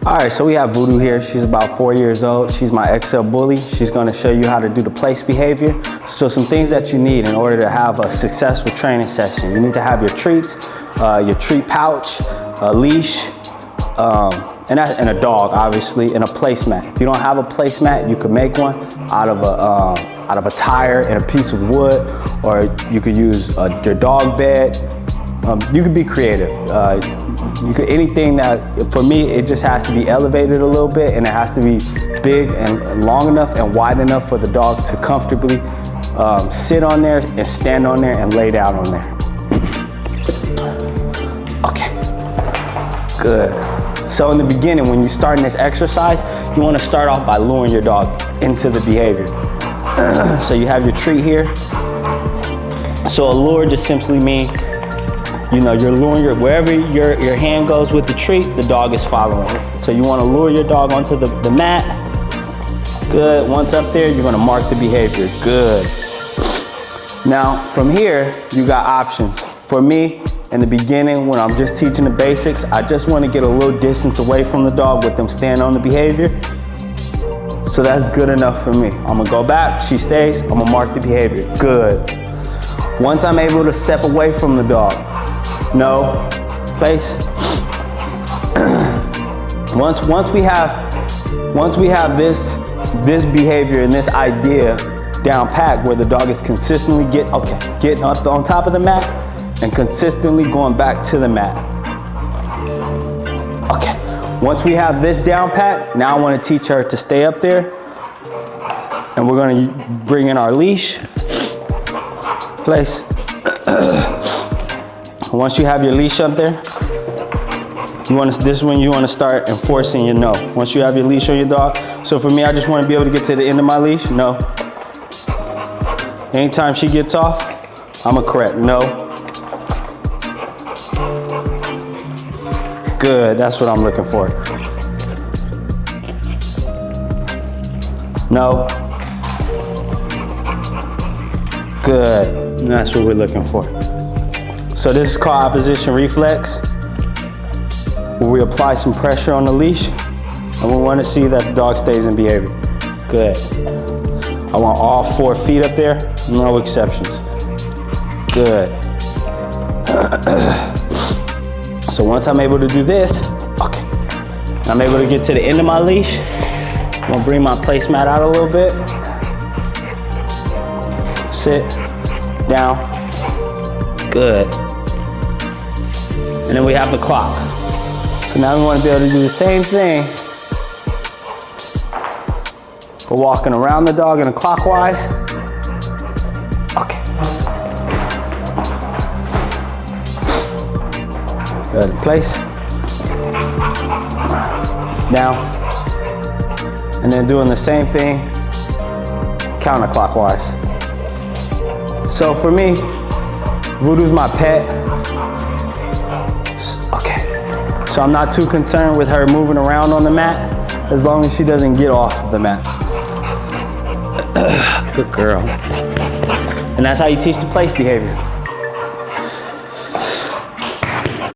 All right, so we have Voodoo here. She's about 4 years old. She's my XL bully. She's gonna show you how to do the place behavior. So some things that you need in order to have a successful training session. You need to have your treats, your treat pouch, a leash, and a dog, obviously, and a placemat. If you don't have a placemat, you could make one out of a tire and a piece of wood, or you could use your dog bed. You could be creative. You could anything that, for me, it just has to be elevated a little bit, and it has to be big and long enough and wide enough for the dog to comfortably sit on there and stand on there and lay down on there. Okay, good. So in the beginning, when you're starting this exercise, you want to start off by luring your dog into the behavior. So you have your treat here. So a lure just simply means, you're luring wherever your hand goes with the treat, the dog is following it. So you want to lure your dog onto the mat. Good. Once up there, you're going to mark the behavior. Good. Now, from here, you got options. For me, in the beginning, when I'm just teaching the basics, I just want to get a little distance away from the dog with them standing on the behavior. So that's good enough for me. I'm going to go back. She stays. I'm going to mark the behavior. Good. Once I'm able to step away from the dog, no, place. Once we have this behavior and this idea down pat where the dog is consistently getting up on top of the mat and consistently going back to the mat. Okay, once we have this down pat, now I want to teach her to stay up there, and we're going to bring in our leash. Place. Once you have your leash up there, this is when you want to start enforcing your no. Once you have your leash on your dog. So for me, I just want to be able to get to the end of my leash. No. Anytime she gets off, I'm going to correct. No. Good. That's what I'm looking for. No. Good. And that's what we're looking for. So this is called opposition reflex, where we apply some pressure on the leash, and we want to see that the dog stays in behavior. Good. I want all 4 feet up there, no exceptions. Good. So once I'm able to do this, okay, I'm able to get to the end of my leash. I'm gonna bring my placemat out a little bit. Sit down. Good. And then we have the clock. So now we want to be able to do the same thing. We're walking around the dog in a clockwise. Okay. Good. Place. Down. And then doing the same thing counterclockwise. So for me, Voodoo's my pet. Okay. So I'm not too concerned with her moving around on the mat, as long as she doesn't get off of the mat. Good girl. And that's how you teach the place behavior.